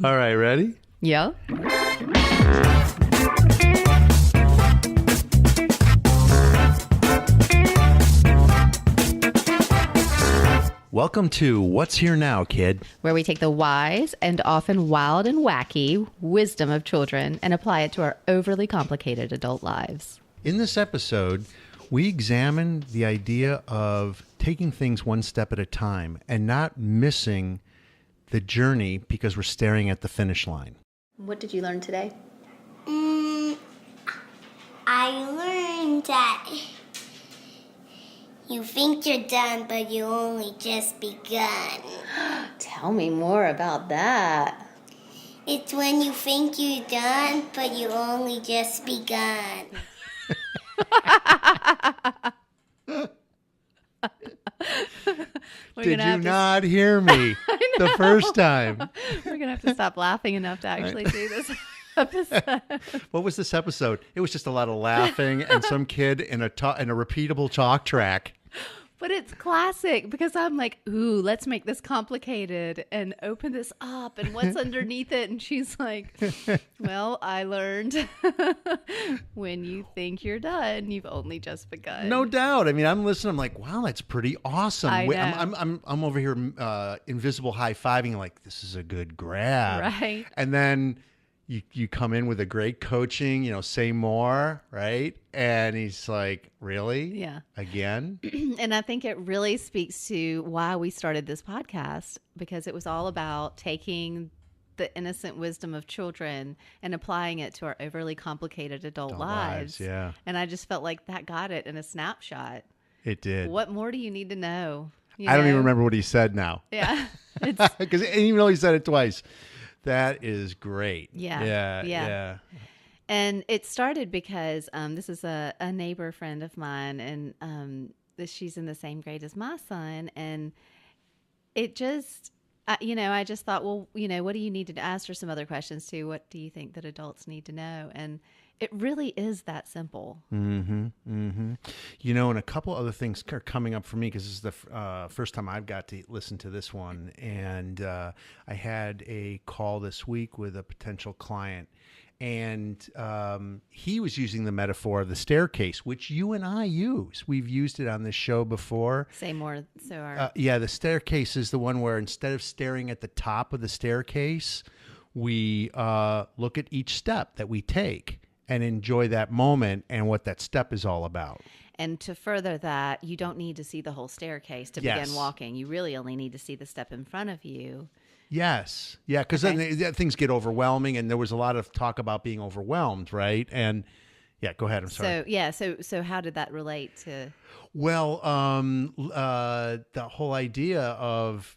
All right, ready? Yeah. Welcome to What's Here Now, Kid? Where we take the wise and often wild and wacky wisdom of children and apply it to our overly complicated adult lives. In this episode, we examine the idea of taking things one step at a time and not missing the journey because we're staring at the finish line. What did you learn today? I learned that you think you're done, but you only just begun. Tell me more about that. It's when you think you're done, but you only just begun. Did you not hear me the first time? We're going to have to stop laughing enough to actually do this episode. What was this episode? It was just a lot of laughing and some kid in a repeatable talk track. But it's classic because I'm like, ooh, let's make this complicated and open this up and what's underneath it. And she's like, well, I learned when you think you're done, you've only just begun. No doubt. I mean, I'm listening. I'm like, wow, that's pretty awesome. I know. I'm over here invisible high-fiving like, this is a good grab. Right. And then you come in with a great coaching, say more, right? And he's like, really? Yeah. Again? And I think it really speaks to why we started this podcast, because it was all about taking the innocent wisdom of children and applying it to our overly complicated adult lives. Yeah. And I just felt like that got it in a snapshot. It did. What more do you need to know? I don't even remember what he said now. Yeah. Because even though he said it twice. That is great. Yeah. And it started because this is a neighbor friend of mine, and she's in the same grade as my son. And it just, I just thought, well, what do you need to ask her some other questions too? What do you think that adults need to know? And it really is that simple. Mm-hmm. Mm-hmm. And a couple other things are coming up for me because this is the first time I've got to listen to this one. And I had a call this week with a potential client. And he was using the metaphor of the staircase, which you and I use. We've used it on this show before. Say more. The staircase is the one where instead of staring at the top of the staircase, we look at each step that we take and enjoy that moment and what that step is all about. And to further that, you don't need to see the whole staircase to begin walking. You really only need to see the step in front of you. Yes. Yeah, because then things get overwhelming, and there was a lot of talk about being overwhelmed, right? And yeah, go ahead. I'm sorry. So how did that relate to? Well, the whole idea of,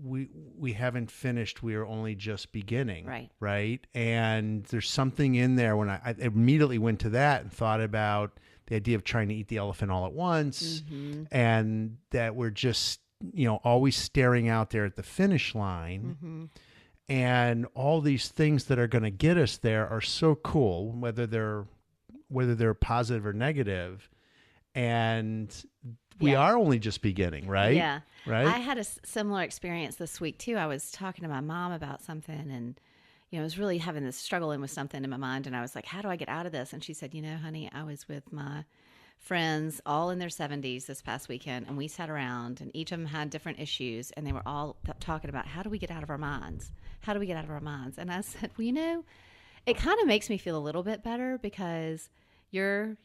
we haven't finished. We are only just beginning. Right. And there's something in there when I immediately went to that and thought about the idea of trying to eat the elephant all at once, and that we're just, always staring out there at the finish line, and all these things that are going to get us there are so cool, whether they're positive or negative, and we are only just beginning, right? Yeah. Right. I had a similar experience this week too. I was talking to my mom about something, and I was really having this struggling with something in my mind, and I was like, how do I get out of this? And she said, honey, I was with my friends all in their 70s this past weekend, and we sat around, and each of them had different issues, and they were all talking about, how do we get out of our minds? How do we get out of our minds? And I said, well, it kind of makes me feel a little bit better because you're,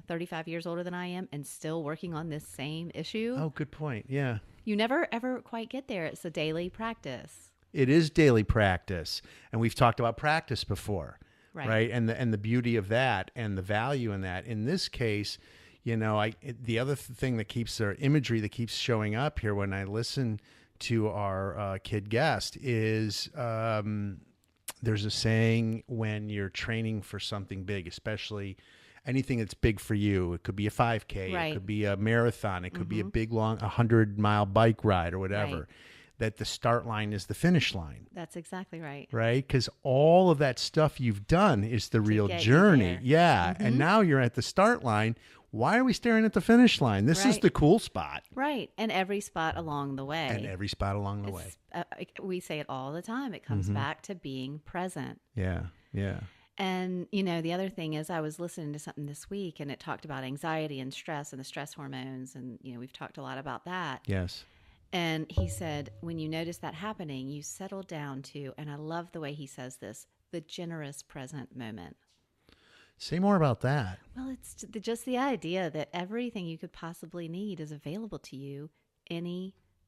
35 years older than I am and still working on this same issue. Oh, good point. Yeah. You never, ever quite get there. It's a daily practice. It is daily practice. And we've talked about practice before, right? And the beauty of that and the value in that. In this case, the other thing that keeps our imagery that keeps showing up here when I listen to our kid guest is there's a saying when you're training for something big, especially anything that's big for you. It could be a 5K, it could be a marathon, it could be a big, long 100-mile bike ride or whatever, that the start line is the finish line. That's exactly right. Right? Because all of that stuff you've done is the real journey. Yeah. And now you're at the start line. Why are we staring at the finish line? This is Right. the cool spot. Right. And every spot along the way. And every spot along the way. We say it all the time. It comes back to being present. Yeah. Yeah. And, you know, the other thing is I was listening to something this week and it talked about anxiety and stress and the stress hormones. And, you know, we've talked a lot about that. Yes. And he said, when you notice that happening, you settle down to, and I love the way he says this, the generous present moment. Say more about that. Well, it's just the idea that everything you could possibly need is available to you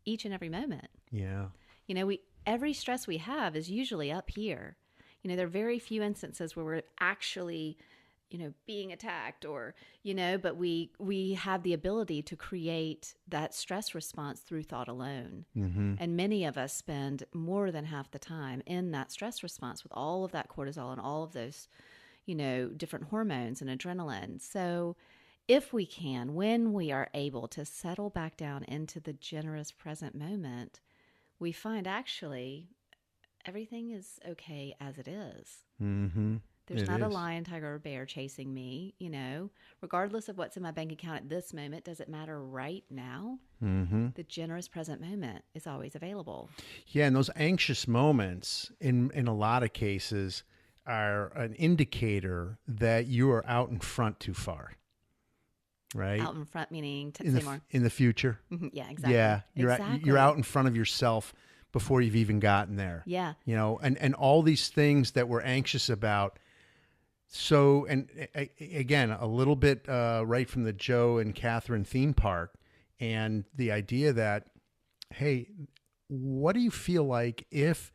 each and every moment. Yeah. You know, every stress we have is usually up here. You know, there are very few instances where we're actually, you know, being attacked or, you know, but we have the ability to create that stress response through thought alone. Mm-hmm. And many of us spend more than half the time in that stress response with all of that cortisol and all of those, you know, different hormones and adrenaline. So if we can, when we are able to settle back down into the generous present moment, we find actually everything is okay as it is. Mm-hmm. There's not a lion, tiger, or bear chasing me, you know. Regardless of what's in my bank account at this moment, does it matter right now? Mm-hmm. The generous present moment is always available. Yeah, and those anxious moments, in a lot of cases, are an indicator that you are out in front too far, right? Out in front meaning, say more. In the future. Yeah, exactly. Yeah, exactly. you're out in front of yourself before you've even gotten there. Yeah. You know, and all these things that we're anxious about. So, and again, a little bit right from the Joe and Kathryn theme park, and the idea that, hey, what do you feel like if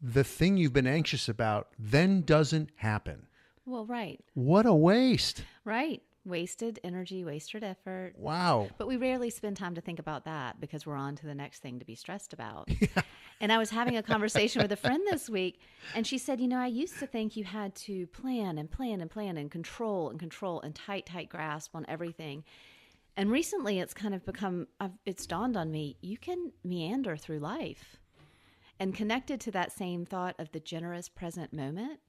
the thing you've been anxious about then doesn't happen? Well, right. What a waste. Right. Wasted energy, wasted effort. Wow. But we rarely spend time to think about that because we're on to the next thing to be stressed about. Yeah. And I was having a conversation with a friend this week, and she said, you know, I used to think you had to plan and plan and plan and control and tight grasp on everything. And recently it's kind of become, it's dawned on me, you can meander through life. And connected to that same thought of the generous present moment,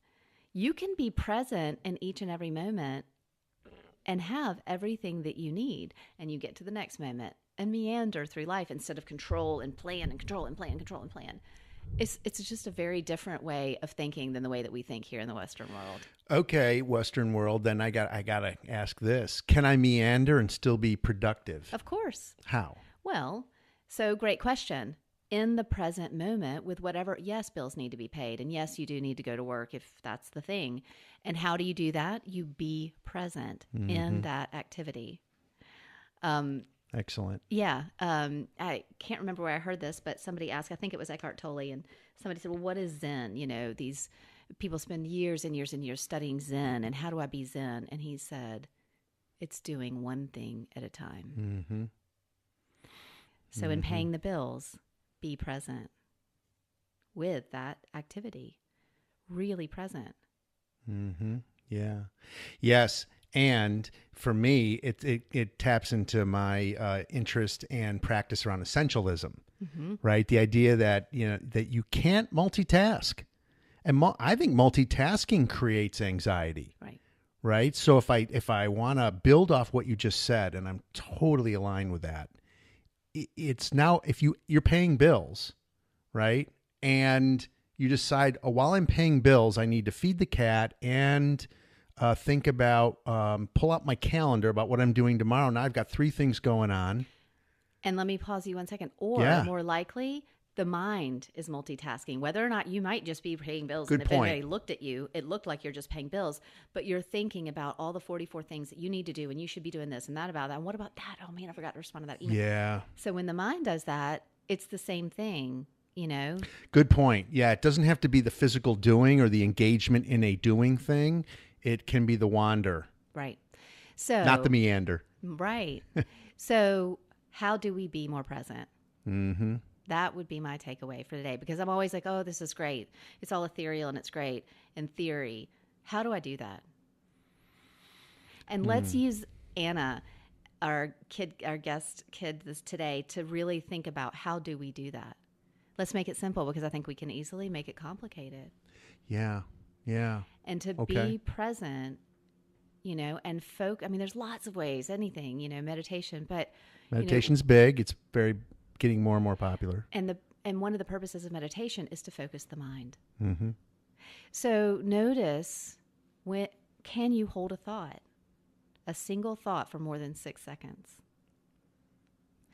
you can be present in each and every moment and have everything that you need. And you get to the next moment and meander through life instead of control and plan and control and plan, control and plan. It's just a very different way of thinking than the way that we think here in the Western world. Okay, Western world, then I gotta ask this. Can I meander and still be productive? Of course. How? Well, so great question. In the present moment with whatever, yes, bills need to be paid. And yes, you do need to go to work if that's the thing. And how do you do that? You be present in that activity. Excellent. Yeah. I can't remember where I heard this, but somebody asked, I think it was Eckhart Tolle, and somebody said, well, what is Zen? You know, these people spend years and years and years studying Zen, and how do I be Zen? And he said, it's doing one thing at a time. Mm-hmm. So in paying the bills, be present with that activity, really present. Mm-hmm. Yeah. Yes. And for me, it taps into my interest and practice around essentialism, right? The idea that, you know, that you can't multitask. And I think multitasking creates anxiety. Right. Right. So if I want to build off what you just said, and I'm totally aligned with that, it's now if you're paying bills, right? And you decide, oh, while I'm paying bills, I need to feed the cat and think about, pull out my calendar about what I'm doing tomorrow. Now I've got 3 things going on. And let me pause you 1 second. Or more likely, the mind is multitasking. Whether or not you might just be paying bills. Good and if point. anybody looked at you, it looked like you're just paying bills. But you're thinking about all the 44 things that you need to do, and you should be doing this and that about that. And what about that? Oh, man, I forgot to respond to that email. Yeah. So when the mind does that, it's the same thing, you know? Good point. Yeah, it doesn't have to be the physical doing or the engagement in a doing thing. It can be the wander. Right. So not the meander. Right. So how do we be more present? Mm-hmm. That would be my takeaway for today, because I'm always like, oh, this is great. It's all ethereal and it's great in theory. How do I do that? And let's use Anna, our guest kid this today, to really think about how do we do that? Let's make it simple, because I think we can easily make it complicated. Yeah. Yeah. And to be present and there's lots of ways, anything, meditation, but Meditation's big. It's getting more and more popular. And one of the purposes of meditation is to focus the mind. Mm-hmm. So notice, can you hold a single thought for more than 6 seconds?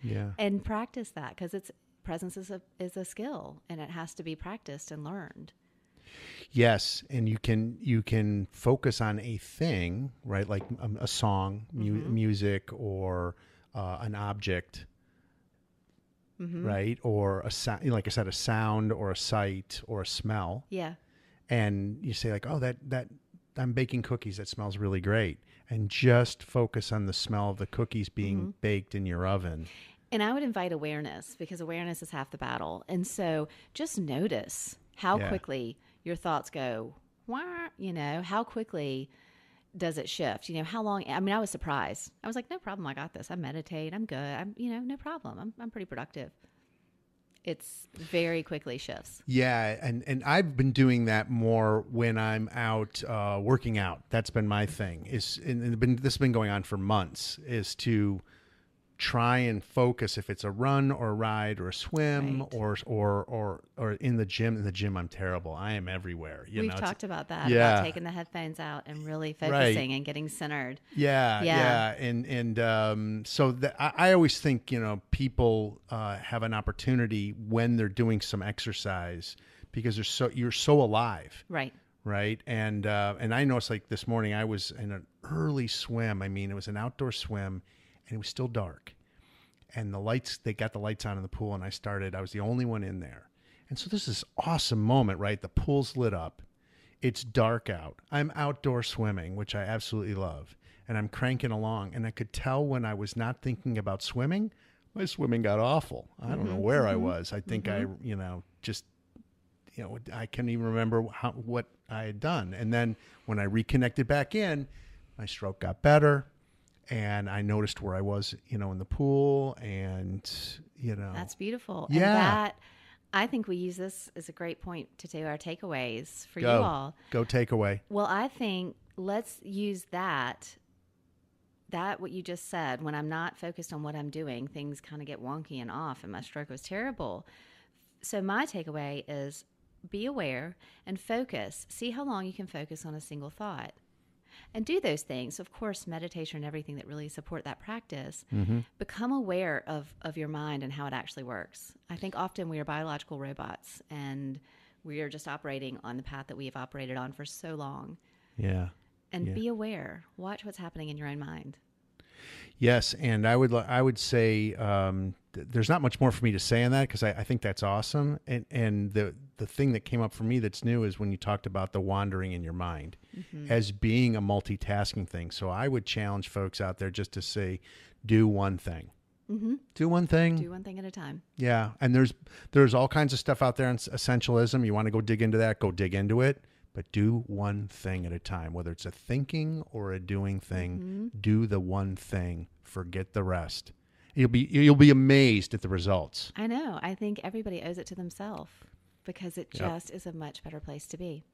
Yeah. And practice that, because presence is a skill, and it has to be practiced and learned. Yes, and you can focus on a thing, right? Like a song, music, or an object, right? Or like I said, a sound, or a sight, or a smell. Yeah. And you say like, oh, that I'm baking cookies. That smells really great. And just focus on the smell of the cookies being baked in your oven. And I would invite awareness, because awareness is half the battle. And so just notice how quickly your thoughts go, wah, how quickly does it shift? How long? I mean, I was surprised. I was like, no problem. I got this. I meditate. I'm good. I'm, no problem. I'm pretty productive. It's very quickly shifts. Yeah. And I've been doing that more when I'm out working out. That's been my thing. This has been going on for months, is to try and focus if it's a run or a ride or a swim, right, or in the gym. In the gym, I'm terrible. I am everywhere. We've talked about that, about taking the headphones out and really focusing and getting centered. Yeah. And so I always think, people have an opportunity when they're doing some exercise, because you're so alive. Right. Right. And I noticed, like this morning, I was in an early swim. I mean, it was an outdoor swim, and it was still dark, and they got the lights on in the pool, and I was the only one in there. And so there's this awesome moment, right? The pool's lit up. It's dark out. I'm outdoor swimming, which I absolutely love. And I'm cranking along, and I could tell when I was not thinking about swimming, my swimming got awful. I don't know where I was. I think I can't even remember what I had done. And then when I reconnected back in, my stroke got better. And I noticed where I was, in the pool, and, That's beautiful. Yeah. And that, I think we use this as a great point to do our takeaways for you all. Go takeaway. Well, I think let's use that what you just said. When I'm not focused on what I'm doing, things kind of get wonky and off, and my stroke was terrible. So my takeaway is be aware and focus. See how long you can focus on a single thought. And do those things, of course, meditation and everything that really support that practice. Become aware of your mind and how it actually works. I think often we are biological robots, and we are just operating on the path that we have operated on for so long. Yeah. And be aware. Watch what's happening in your own mind. Yes, and I would say there's not much more for me to say on that, because I think that's awesome. And the thing that came up for me that's new is when you talked about the wandering in your mind as being a multitasking thing. So I would challenge folks out there just to say, do one thing. Do one thing. Do one thing at a time. Yeah, and there's all kinds of stuff out there on essentialism. You want to go dig into that, go dig into it. But do one thing at a time, whether it's a thinking or a doing thing. Do the one thing. Forget the rest. You'll be amazed at the results. I know. I think everybody owes it to themselves, because it just is a much better place to be.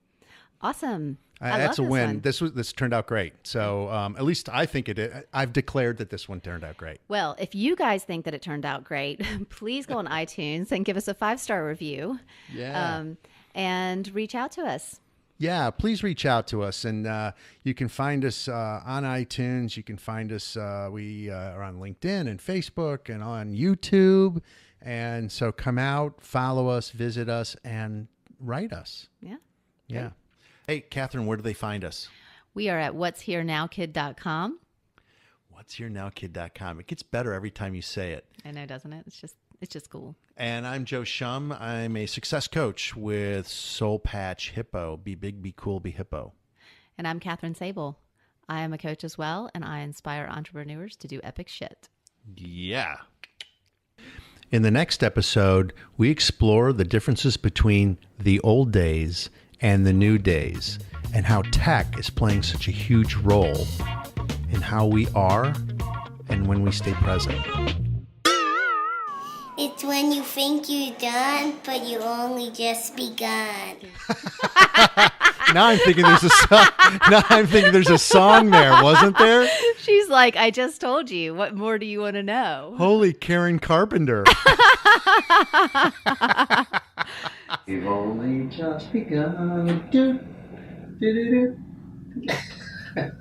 Awesome. That's a win. This turned out great. So at least I think it did. I've declared that this one turned out great. Well, if you guys think that it turned out great, please go on iTunes and give us a 5-star review. Yeah. And reach out to us. Yeah, please reach out to us, and you can find us on iTunes. You can find us. We are on LinkedIn and Facebook and on YouTube. And so come out, follow us, visit us, and write us. Yeah. Yeah. Great. Hey, Kathryn, where do they find us? We are at what'sherenowkid.com. What'sherenowkid.com. It gets better every time you say it. I know, doesn't it? It's just cool. And I'm Joe Schum. I'm a success coach with Soul Patch Hippo. Be big, be cool, be hippo. And I'm Kathryn Sabol. I am a coach as well, and I inspire entrepreneurs to do epic shit. Yeah. In the next episode, we explore the differences between the old days and the new days, and how tech is playing such a huge role in how we are and when we stay present. It's It's when you think you're done, but you only just begun. Now I'm thinking there's a song. Now I'm thinking there's a song there, wasn't there? She's like, I just told you. What more do you want to know? Holy Karen Carpenter. We've only just begun. Do, do, do, do.